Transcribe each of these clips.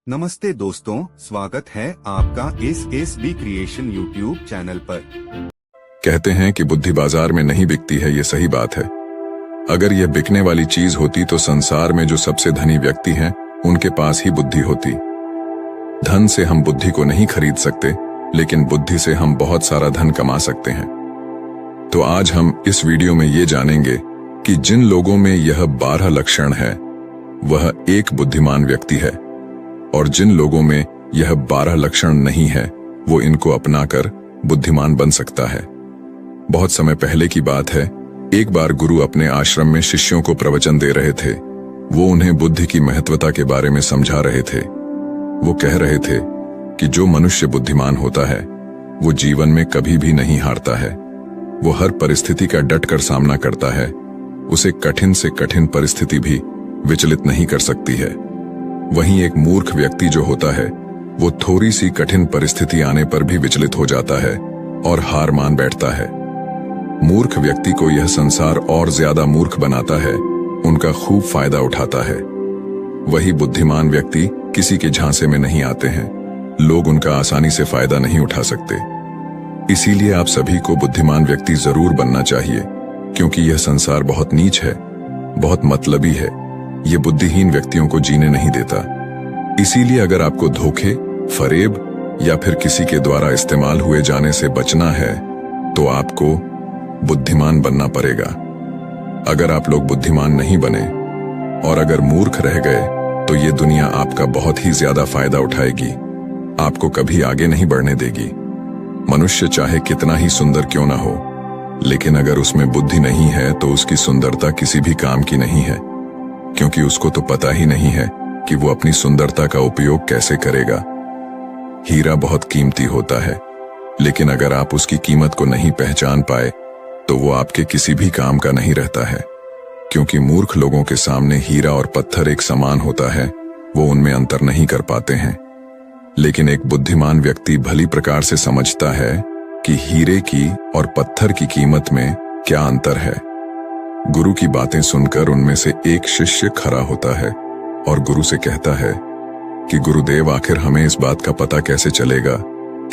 नमस्ते दोस्तों, स्वागत है आपका इस SB क्रिएशन यूट्यूब चैनल पर। कहते हैं कि बुद्धि बाजार में नहीं बिकती है, ये सही बात है। अगर यह बिकने वाली चीज होती तो संसार में जो सबसे धनी व्यक्ति हैं उनके पास ही बुद्धि होती। धन से हम बुद्धि को नहीं खरीद सकते, लेकिन बुद्धि से हम बहुत सारा धन कमा सकते हैं। तो आज हम इस वीडियो में ये जानेंगे कि जिन लोगों में यह 12 लक्षण है वह एक बुद्धिमान व्यक्ति है, और जिन लोगों में यह 12 लक्षण नहीं है वो इनको अपनाकर बुद्धिमान बन सकता है। बहुत समय पहले की बात है, एक बार गुरु अपने आश्रम में शिष्यों को प्रवचन दे रहे थे। वो उन्हें बुद्धि की महत्वता के बारे में समझा रहे थे। वो कह रहे थे कि जो मनुष्य बुद्धिमान होता है वो जीवन में कभी भी नहीं हारता है। वो हर परिस्थिति का डटकर सामना करता है। उसे कठिन से कठिन परिस्थिति भी विचलित नहीं कर सकती है। वहीं एक मूर्ख व्यक्ति जो होता है वो थोड़ी सी कठिन परिस्थिति आने पर भी विचलित हो जाता है और हार मान बैठता है। मूर्ख व्यक्ति को यह संसार और ज्यादा मूर्ख बनाता है, उनका खूब फायदा उठाता है। वही बुद्धिमान व्यक्ति किसी के झांसे में नहीं आते हैं, लोग उनका आसानी से फायदा नहीं उठा सकते। इसीलिए आप सभी को बुद्धिमान व्यक्ति जरूर बनना चाहिए, क्योंकि यह संसार बहुत नीच है, बहुत मतलबी है। ये बुद्धिहीन व्यक्तियों को जीने नहीं देता। इसीलिए अगर आपको धोखे, फरेब या फिर किसी के द्वारा इस्तेमाल हुए जाने से बचना है तो आपको बुद्धिमान बनना पड़ेगा। अगर आप लोग बुद्धिमान नहीं बने और अगर मूर्ख रह गए तो ये दुनिया आपका बहुत ही ज्यादा फायदा उठाएगी, आपको कभी आगे नहीं बढ़ने देगी। मनुष्य चाहे कितना ही सुंदर क्यों ना हो, लेकिन अगर उसमें बुद्धि नहीं है तो उसकी सुंदरता किसी भी काम की नहीं है, क्योंकि उसको तो पता ही नहीं है कि वो अपनी सुंदरता का उपयोग कैसे करेगा। हीरा बहुत कीमती होता है, लेकिन अगर आप उसकी कीमत को नहीं पहचान पाए तो वो आपके किसी भी काम का नहीं रहता है। क्योंकि मूर्ख लोगों के सामने हीरा और पत्थर एक समान होता है, वो उनमें अंतर नहीं कर पाते हैं। लेकिन एक बुद्धिमान व्यक्ति भली प्रकार से समझता है कि हीरे की और पत्थर की कीमत में क्या अंतर है। गुरु की बातें सुनकर उनमें से एक शिष्य खड़ा होता है और गुरु से कहता है कि गुरुदेव, आखिर हमें इस बात का पता कैसे चलेगा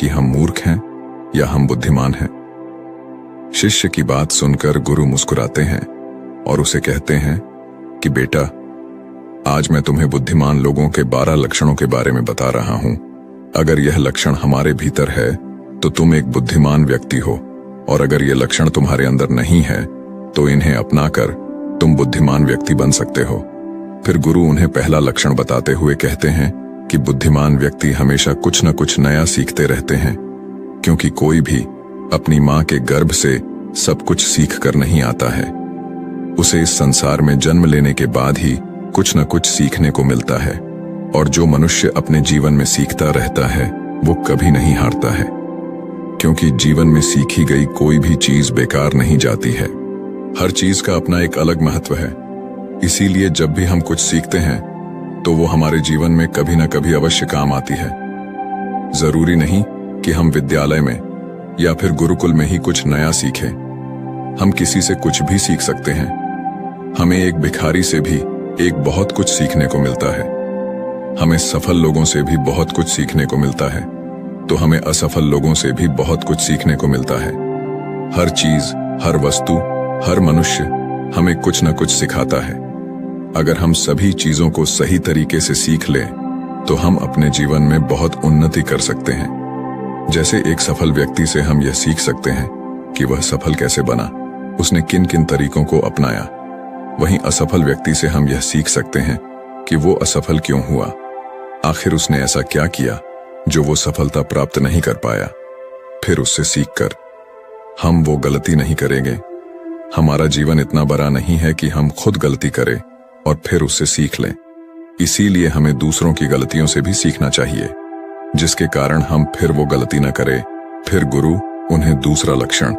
कि हम मूर्ख हैं या हम बुद्धिमान हैं। शिष्य की बात सुनकर गुरु मुस्कुराते हैं और उसे कहते हैं कि बेटा, आज मैं तुम्हें बुद्धिमान लोगों के 12 लक्षणों के बारे में बता रहा हूं। अगर यह लक्षण हमारे भीतर है तो तुम एक बुद्धिमान व्यक्ति हो, और अगर यह लक्षण तुम्हारे अंदर नहीं है तो इन्हें अपनाकर तुम बुद्धिमान व्यक्ति बन सकते हो। फिर गुरु उन्हें पहला लक्षण बताते हुए कहते हैं कि बुद्धिमान व्यक्ति हमेशा कुछ न कुछ नया सीखते रहते हैं, क्योंकि कोई भी अपनी मां के गर्भ से सब कुछ सीख कर नहीं आता है। उसे इस संसार में जन्म लेने के बाद ही कुछ न कुछ सीखने को मिलता है, और जो मनुष्य अपने जीवन में सीखता रहता है वो कभी नहीं हारता है, क्योंकि जीवन में सीखी गई कोई भी चीज बेकार नहीं जाती है। हर चीज का अपना एक अलग महत्व है। इसीलिए जब भी हम कुछ सीखते हैं तो वो हमारे जीवन में कभी न कभी अवश्य काम आती है। जरूरी नहीं कि हम विद्यालय में या फिर गुरुकुल में ही कुछ नया सीखें। हम किसी से कुछ भी सीख सकते हैं। हमें एक भिखारी से भी एक बहुत कुछ सीखने को मिलता है। हमें सफल लोगों से भी बहुत कुछ सीखने को मिलता है, तो हमें असफल लोगों से भी बहुत कुछ सीखने को मिलता है। हर चीज, हर वस्तु, हर मनुष्य हमें कुछ न कुछ सिखाता है। अगर हम सभी चीजों को सही तरीके से सीख लें तो हम अपने जीवन में बहुत उन्नति कर सकते हैं। जैसे एक सफल व्यक्ति से हम यह सीख सकते हैं कि वह सफल कैसे बना, उसने किन किन तरीकों को अपनाया। वहीं असफल व्यक्ति से हम यह सीख सकते हैं कि वो असफल क्यों हुआ, आखिर उसने ऐसा क्या किया जो वो सफलता प्राप्त नहीं कर पाया। फिर उससे सीखकर हम वो गलती नहीं करेंगे। हमारा जीवन इतना बड़ा नहीं है कि हम खुद गलती करें और फिर उससे सीख लें। इसीलिए हमें दूसरों की गलतियों से भी सीखना चाहिए, जिसके कारण हम फिर वो गलती न करें। फिर गुरु उन्हें दूसरा लक्षण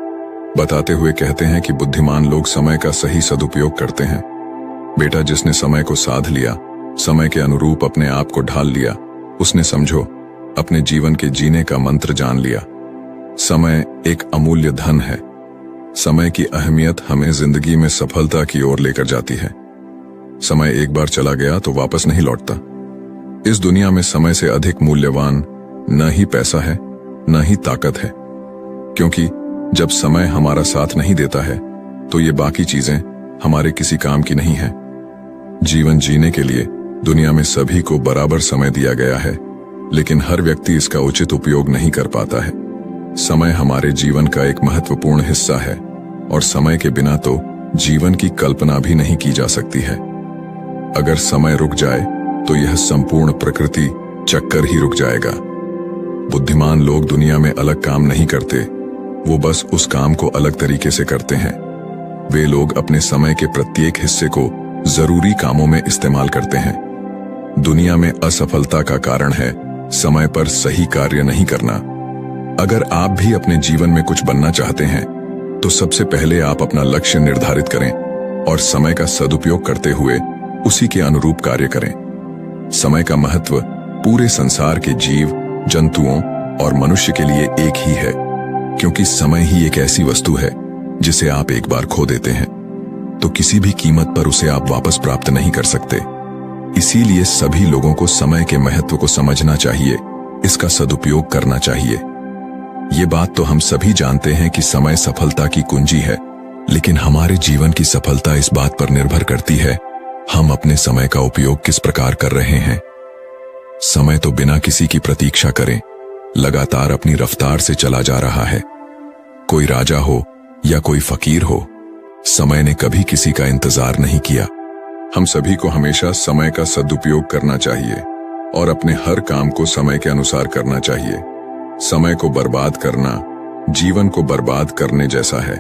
बताते हुए कहते हैं कि बुद्धिमान लोग समय का सही सदुपयोग करते हैं। बेटा, जिसने समय को साध लिया, समय के अनुरूप अपने आप को ढाल लिया, उसने समझो अपने जीवन के जीने का मंत्र जान लिया। समय एक अमूल्य धन है। समय की अहमियत हमें जिंदगी में सफलता की ओर लेकर जाती है। समय एक बार चला गया तो वापस नहीं लौटता। इस दुनिया में समय से अधिक मूल्यवान न ही पैसा है, न ही ताकत है, क्योंकि जब समय हमारा साथ नहीं देता है तो ये बाकी चीजें हमारे किसी काम की नहीं है। जीवन जीने के लिए दुनिया में सभी को बराबर समय दिया गया है, लेकिन हर व्यक्ति इसका उचित उपयोग नहीं कर पाता है। समय हमारे जीवन का एक महत्वपूर्ण हिस्सा है और समय के बिना तो जीवन की कल्पना भी नहीं की जा सकती है। अगर समय रुक जाए तो यह संपूर्ण प्रकृति चक्कर ही रुक जाएगा। बुद्धिमान लोग दुनिया में अलग काम नहीं करते, वो बस उस काम को अलग तरीके से करते हैं। वे लोग अपने समय के प्रत्येक हिस्से को जरूरी कामों में इस्तेमाल करते हैं। दुनिया में असफलता का कारण है समय पर सही कार्य नहीं करना। अगर आप भी अपने जीवन में कुछ बनना चाहते हैं तो सबसे पहले आप अपना लक्ष्य निर्धारित करें और समय का सदुपयोग करते हुए उसी के अनुरूप कार्य करें। समय का महत्व पूरे संसार के जीव, जंतुओं और मनुष्य के लिए एक ही है, क्योंकि समय ही एक ऐसी वस्तु है जिसे आप एक बार खो देते हैं तो किसी भी कीमत पर उसे आप वापस प्राप्त नहीं कर सकते। इसीलिए सभी लोगों को समय के महत्व को समझना चाहिए, इसका सदुपयोग करना चाहिए। ये बात तो हम सभी जानते हैं कि समय सफलता की कुंजी है, लेकिन हमारे जीवन की सफलता इस बात पर निर्भर करती है हम अपने समय का उपयोग किस प्रकार कर रहे हैं। समय तो बिना किसी की प्रतीक्षा करे लगातार अपनी रफ्तार से चला जा रहा है। कोई राजा हो या कोई फकीर हो, समय ने कभी किसी का इंतजार नहीं किया। हम सभी को हमेशा समय का सदुपयोग करना चाहिए और अपने हर काम को समय के अनुसार करना चाहिए। समय को बर्बाद करना जीवन को बर्बाद करने जैसा है।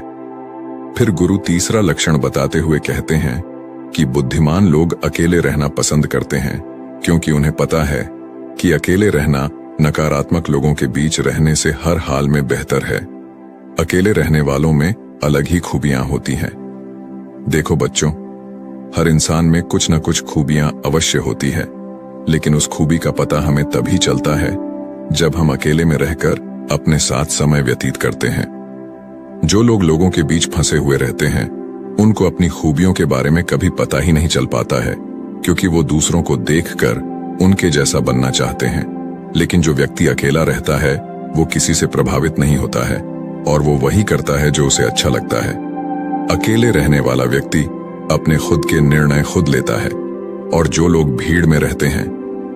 फिर गुरु तीसरा लक्षण बताते हुए कहते हैं कि बुद्धिमान लोग अकेले रहना पसंद करते हैं, क्योंकि उन्हें पता है कि अकेले रहना नकारात्मक लोगों के बीच रहने से हर हाल में बेहतर है। अकेले रहने वालों में अलग ही खूबियां होती हैं। देखो बच्चों, हर इंसान में कुछ न कुछ खूबियां अवश्य होती है, लेकिन उस खूबी का पता हमें तभी चलता है जब हम अकेले में रहकर अपने साथ समय व्यतीत करते हैं। जो लोग लोगों के बीच फंसे हुए रहते हैं उनको अपनी खूबियों के बारे में कभी पता ही नहीं चल पाता है, क्योंकि वो दूसरों को देखकर उनके जैसा बनना चाहते हैं। लेकिन जो व्यक्ति अकेला रहता है वो किसी से प्रभावित नहीं होता है और वो वही करता है जो उसे अच्छा लगता है। अकेले रहने वाला व्यक्ति अपने खुद के निर्णय खुद लेता है, और जो लोग भीड़ में रहते हैं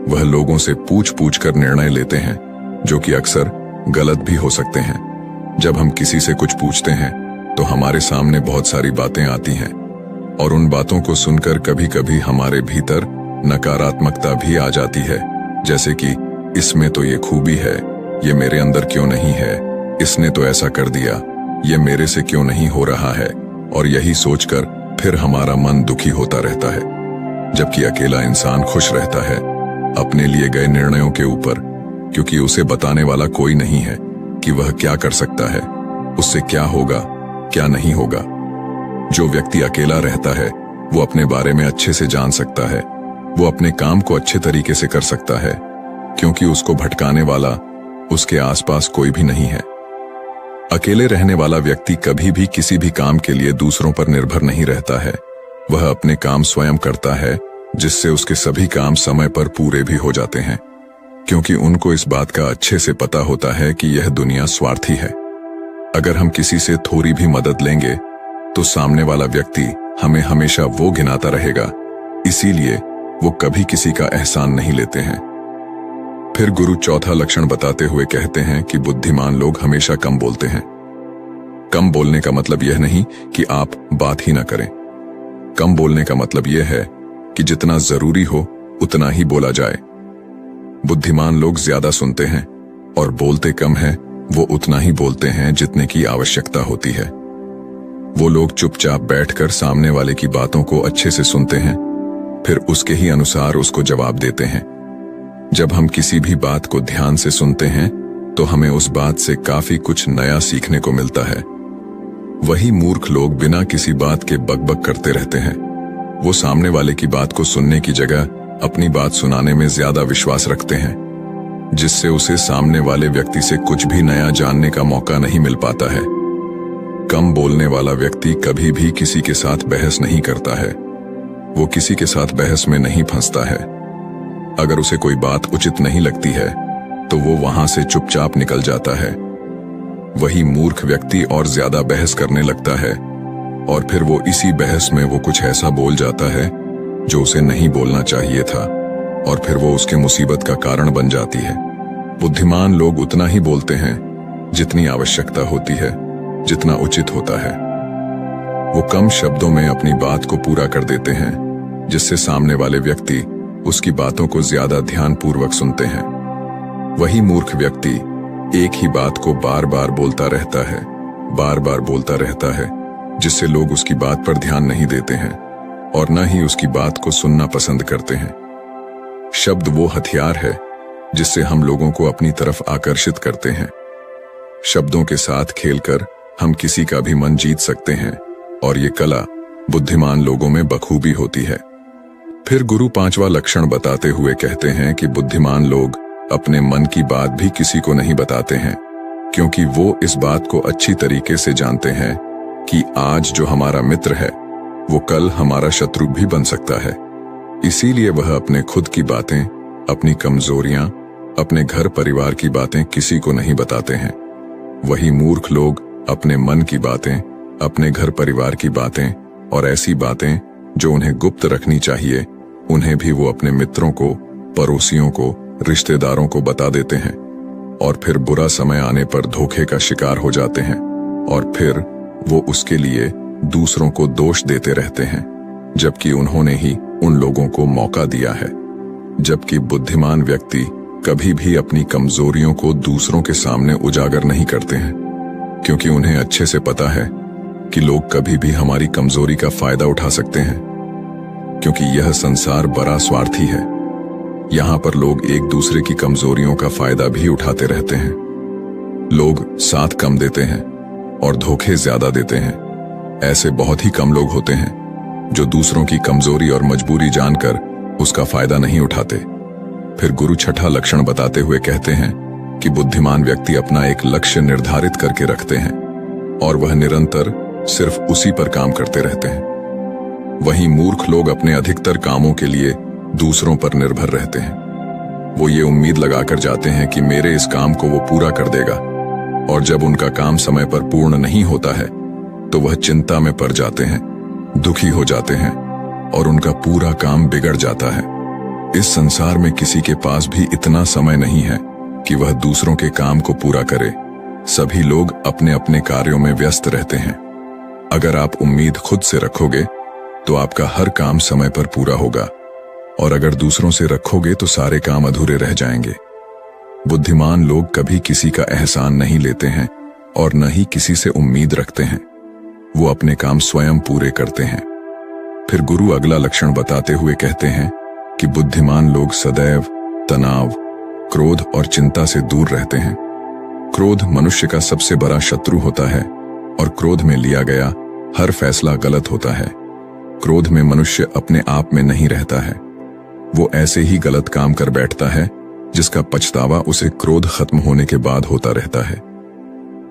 वह लोगों से पूछ पूछ कर निर्णय लेते हैं, जो कि अक्सर गलत भी हो सकते हैं। जब हम किसी से कुछ पूछते हैं तो हमारे सामने बहुत सारी बातें आती हैं और उन बातों को सुनकर कभी कभी हमारे भीतर नकारात्मकता भी आ जाती है, जैसे कि इसमें तो ये खूबी है, ये मेरे अंदर क्यों नहीं है, इसने तो ऐसा कर दिया, ये मेरे से क्यों नहीं हो रहा है। और यही सोचकर फिर हमारा मन दुखी होता रहता है। जबकि अकेला इंसान खुश रहता है अपने लिए गए निर्णयों के ऊपर, क्योंकि उसे बताने वाला कोई नहीं है कि वह क्या कर सकता है, उससे क्या होगा क्या नहीं होगा। जो व्यक्ति अकेला रहता है वो अपने बारे में अच्छे से जान सकता है, वो अपने काम को अच्छे तरीके से कर सकता है, क्योंकि उसको भटकाने वाला उसके आसपास कोई भी नहीं है। अकेले रहने वाला व्यक्ति कभी भी किसी भी काम के लिए दूसरों पर निर्भर नहीं रहता है। वह अपने काम स्वयं करता है, जिससे उसके सभी काम समय पर पूरे भी हो जाते हैं, क्योंकि उनको इस बात का अच्छे से पता होता है कि यह दुनिया स्वार्थी है। अगर हम किसी से थोड़ी भी मदद लेंगे तो सामने वाला व्यक्ति हमें हमेशा वो गिनाता रहेगा, इसीलिए वो कभी किसी का एहसान नहीं लेते हैं। फिर गुरु चौथा लक्षण बताते हुए कहते हैं कि बुद्धिमान लोग हमेशा कम बोलते हैं। कम बोलने का मतलब यह नहीं कि आप बात ही ना करें। कम बोलने का मतलब यह है कि जितना जरूरी हो उतना ही बोला जाए। बुद्धिमान लोग ज्यादा सुनते हैं और बोलते कम है, वो उतना ही बोलते हैं जितने की आवश्यकता होती है। वो लोग चुपचाप बैठकर सामने वाले की बातों को अच्छे से सुनते हैं, फिर उसके ही अनुसार उसको जवाब देते हैं। जब हम किसी भी बात को ध्यान से सुनते हैं तो हमें उस बात से काफी कुछ नया सीखने को मिलता है। वही मूर्ख लोग बिना किसी बात के बकबक करते रहते हैं। वो सामने वाले की बात को सुनने की जगह अपनी बात सुनाने में ज्यादा विश्वास रखते हैं, जिससे उसे सामने वाले व्यक्ति से कुछ भी नया जानने का मौका नहीं मिल पाता है। कम बोलने वाला व्यक्ति कभी भी किसी के साथ बहस नहीं करता है। वो किसी के साथ बहस में नहीं फंसता है। अगर उसे कोई बात उचित नहीं लगती है तो वो वहां से चुपचाप निकल जाता है। वही मूर्ख व्यक्ति और ज्यादा बहस करने लगता है और फिर वो इसी बहस में वो कुछ ऐसा बोल जाता है जो उसे नहीं बोलना चाहिए था और फिर वो उसके मुसीबत का कारण बन जाती है। बुद्धिमान लोग उतना ही बोलते हैं जितनी आवश्यकता होती है, जितना उचित होता है। वो कम शब्दों में अपनी बात को पूरा कर देते हैं, जिससे सामने वाले व्यक्ति उसकी बातों को ज्यादा ध्यानपूर्वक सुनते हैं। वही मूर्ख व्यक्ति एक ही बात को बार बार बोलता रहता है, जिससे लोग उसकी बात पर ध्यान नहीं देते हैं और न ही उसकी बात को सुनना पसंद करते हैं। शब्द वो हथियार है जिससे हम लोगों को अपनी तरफ आकर्षित करते हैं। शब्दों के साथ खेलकर हम किसी का भी मन जीत सकते हैं और ये कला बुद्धिमान लोगों में बखूबी होती है। फिर गुरु 5वां लक्षण बताते हुए कहते हैं कि बुद्धिमान लोग अपने मन की बात भी किसी को नहीं बताते हैं, क्योंकि वो इस बात को अच्छी तरीके से जानते हैं कि आज जो हमारा मित्र है वो कल हमारा शत्रु भी बन सकता है। इसीलिए वह अपने खुद की बातें, अपनी कमजोरियां, अपने घर परिवार की बातें किसी को नहीं बताते हैं। वही मूर्ख लोग अपने मन की बातें, अपने घर परिवार की बातें और ऐसी बातें जो उन्हें गुप्त रखनी चाहिए, उन्हें भी वो अपने मित्रों को, पड़ोसियों को, रिश्तेदारों को बता देते हैं और फिर बुरा समय आने पर धोखे का शिकार हो जाते हैं और फिर वो उसके लिए दूसरों को दोष देते रहते हैं, जबकि उन्होंने ही उन लोगों को मौका दिया है। जबकि बुद्धिमान व्यक्ति कभी भी अपनी कमजोरियों को दूसरों के सामने उजागर नहीं करते हैं, क्योंकि उन्हें अच्छे से पता है कि लोग कभी भी हमारी कमजोरी का फायदा उठा सकते हैं, क्योंकि यह संसार बड़ा स्वार्थी है। यहाँ पर लोग एक दूसरे की कमजोरियों का फायदा भी उठाते रहते हैं। लोग साथ कम देते हैं और धोखे ज्यादा देते हैं। ऐसे बहुत ही कम लोग होते हैं जो दूसरों की कमजोरी और मजबूरी जानकर उसका फायदा नहीं उठाते। फिर गुरु 6वां लक्षण बताते हुए कहते हैं कि बुद्धिमान व्यक्ति अपना एक लक्ष्य निर्धारित करके रखते हैं और वह निरंतर सिर्फ उसी पर काम करते रहते हैं। वहीं मूर्ख लोग अपने अधिकतर कामों के लिए दूसरों पर निर्भर रहते हैं। वो ये उम्मीद लगाकर जाते हैं कि मेरे इस काम को वो पूरा कर देगा, और जब उनका काम समय पर पूर्ण नहीं होता है तो वह चिंता में पड़ जाते हैं, दुखी हो जाते हैं और उनका पूरा काम बिगड़ जाता है। इस संसार में किसी के पास भी इतना समय नहीं है कि वह दूसरों के काम को पूरा करे। सभी लोग अपने अपने कार्यों में व्यस्त रहते हैं। अगर आप उम्मीद खुद से रखोगे तो आपका हर काम समय पर पूरा होगा, और अगर दूसरों से रखोगे तो सारे काम अधूरे रह जाएंगे। बुद्धिमान लोग कभी किसी का एहसान नहीं लेते हैं और न ही किसी से उम्मीद रखते हैं। वो अपने काम स्वयं पूरे करते हैं। फिर गुरु अगला लक्षण बताते हुए कहते हैं कि बुद्धिमान लोग सदैव तनाव, क्रोध और चिंता से दूर रहते हैं। क्रोध मनुष्य का सबसे बड़ा शत्रु होता है और क्रोध में लिया गया हर फैसला गलत होता है। क्रोध में मनुष्य अपने आप में नहीं रहता है। वो ऐसे ही गलत काम कर बैठता है जिसका पछतावा उसे क्रोध खत्म होने के बाद होता रहता है।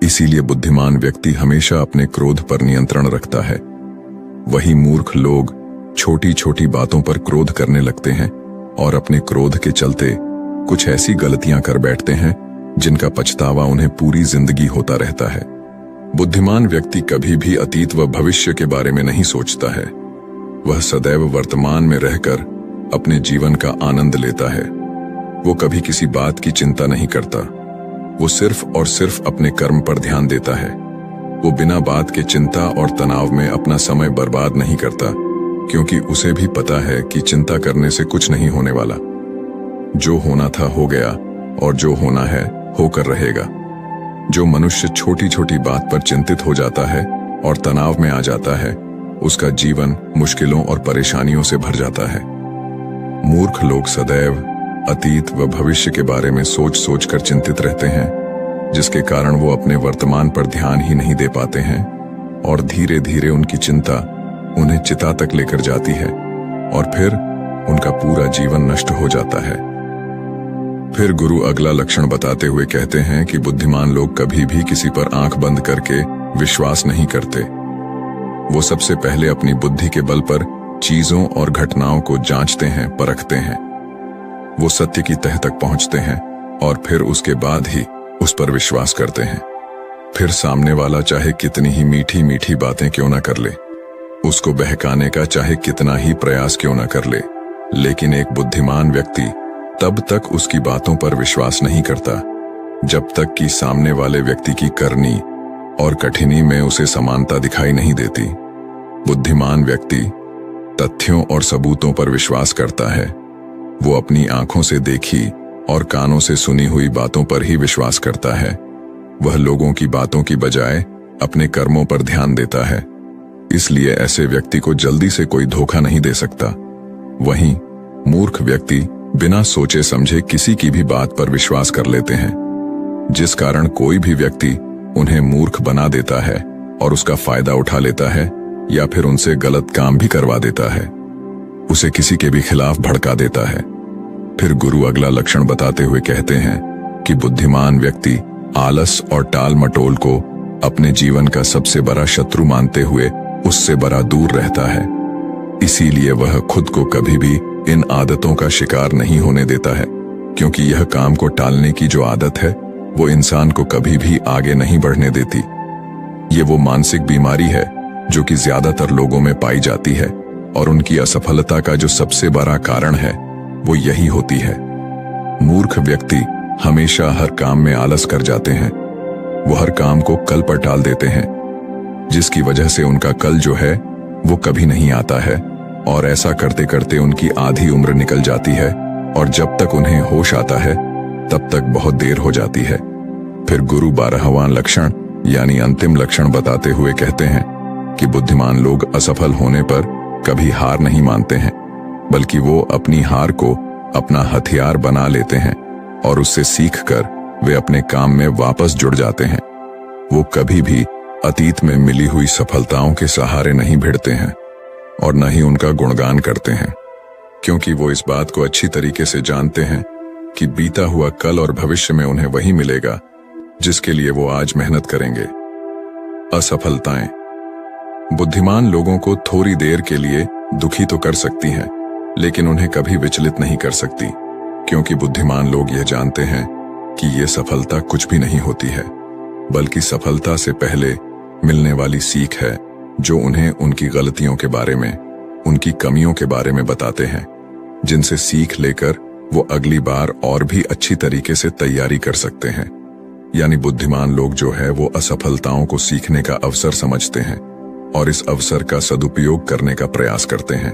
इसीलिए बुद्धिमान व्यक्ति हमेशा अपने क्रोध पर नियंत्रण रखता है। वही मूर्ख लोग छोटी छोटी बातों पर क्रोध करने लगते हैं और अपने क्रोध के चलते कुछ ऐसी गलतियां कर बैठते हैं जिनका पछतावा उन्हें पूरी जिंदगी होता रहता है। बुद्धिमान व्यक्ति कभी भी अतीत व भविष्य के बारे में नहीं सोचता है। वह सदैव वर्तमान में रहकर अपने जीवन का आनंद लेता है। वो कभी किसी बात की चिंता नहीं करता। वो सिर्फ और सिर्फ अपने कर्म पर ध्यान देता है। वो बिना बात के चिंता और तनाव में अपना समय बर्बाद नहीं करता, क्योंकि उसे भी पता है कि चिंता करने से कुछ नहीं होने वाला। जो होना था हो गया और जो होना है होकर रहेगा। जो मनुष्य छोटी छोटी बात पर चिंतित हो जाता है और तनाव में आ जाता है, उसका जीवन मुश्किलों और परेशानियों से भर जाता है। मूर्ख लोग सदैव अतीत व भविष्य के बारे में सोच सोच कर चिंतित रहते हैं, जिसके कारण वो अपने वर्तमान पर ध्यान ही नहीं दे पाते हैं और धीरे धीरे उनकी चिंता उन्हें चिता तक लेकर जाती है और फिर उनका पूरा जीवन नष्ट हो जाता है। फिर गुरु अगला लक्षण बताते हुए कहते हैं कि बुद्धिमान लोग कभी भी किसी पर आंख बंद करके विश्वास नहीं करते। वो सबसे पहले अपनी बुद्धि के बल पर चीजों और घटनाओं को जांचते हैं, परखते हैं। वो सत्य की तह तक पहुंचते हैं और फिर उसके बाद ही उस पर विश्वास करते हैं। फिर सामने वाला चाहे कितनी ही मीठी मीठी बातें क्यों ना कर ले, उसको बहकाने का चाहे कितना ही प्रयास क्यों ना कर ले, लेकिन एक बुद्धिमान व्यक्ति तब तक उसकी बातों पर विश्वास नहीं करता जब तक कि सामने वाले व्यक्ति की करनी और कठिनी में उसे समानता दिखाई नहीं देती। बुद्धिमान व्यक्ति तथ्यों और सबूतों पर विश्वास करता है। वो अपनी आंखों से देखी और कानों से सुनी हुई बातों पर ही विश्वास करता है। वह लोगों की बातों की बजाय अपने कर्मों पर ध्यान देता है। इसलिए ऐसे व्यक्ति को जल्दी से कोई धोखा नहीं दे सकता। वहीं मूर्ख व्यक्ति बिना सोचे समझे किसी की भी बात पर विश्वास कर लेते हैं, जिस कारण कोई भी व्यक्ति उन्हें मूर्ख बना देता है और उसका फायदा उठा लेता है या फिर उनसे गलत काम भी करवा देता है, उसे किसी के भी खिलाफ भड़का देता है। फिर गुरु अगला लक्षण बताते हुए कहते हैं कि बुद्धिमान व्यक्ति आलस और टाल मटोल को अपने जीवन का सबसे बड़ा शत्रु मानते हुए उससे बड़ा दूर रहता है। इसीलिए वह खुद को कभी भी इन आदतों का शिकार नहीं होने देता है, क्योंकि यह काम को टालने की जो आदत है वो इंसान को कभी भी आगे नहीं बढ़ने देती। ये वो मानसिक बीमारी है जो कि ज्यादातर लोगों में पाई जाती है और उनकी असफलता का जो सबसे बड़ा कारण है वो यही होती है। मूर्ख व्यक्ति हमेशा हर काम में आलस कर जाते हैं। वो हर काम को कल पर टाल देते हैं, जिसकी वजह से उनका कल जो है वो कभी नहीं आता है और ऐसा करते करते उनकी आधी उम्र निकल जाती है और जब तक उन्हें होश आता है तब तक बहुत देर हो जाती है। फिर गुरु 12वां लक्षण यानी अंतिम लक्षण बताते हुए कहते हैं कि बुद्धिमान लोग असफल होने पर कभी हार नहीं मानते हैं, बल्कि वो अपनी हार को अपना हथियार बना लेते हैं और उससे सीखकर वे अपने काम में वापस जुड़ जाते हैं। वो कभी भी अतीत में मिली हुई सफलताओं के सहारे नहीं भिड़ते हैं और न ही उनका गुणगान करते हैं, क्योंकि वो इस बात को अच्छी तरीके से जानते हैं कि बीता हुआ कल और भविष्य में उन्हें वही मिलेगा जिसके लिए वो आज मेहनत करेंगे। असफलताएं बुद्धिमान लोगों को थोड़ी देर के लिए दुखी तो कर सकती हैं, लेकिन उन्हें कभी विचलित नहीं कर सकती, क्योंकि बुद्धिमान लोग यह जानते हैं कि ये सफलता कुछ भी नहीं होती है, बल्कि सफलता से पहले मिलने वाली सीख है जो उन्हें उनकी गलतियों के बारे में, उनकी कमियों के बारे में बताते हैं, जिनसे सीख लेकर वो अगली बार और भी अच्छी तरीके से तैयारी कर सकते हैं। यानी बुद्धिमान लोग जो है वो असफलताओं को सीखने का अवसर समझते हैं और इस अवसर का सदुपयोग करने का प्रयास करते हैं।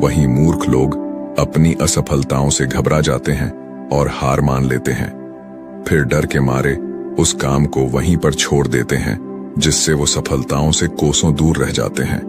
वहीं मूर्ख लोग अपनी असफलताओं से घबरा जाते हैं और हार मान लेते हैं, फिर डर के मारे उस काम को वहीं पर छोड़ देते हैं, जिससे वो सफलताओं से कोसों दूर रह जाते हैं।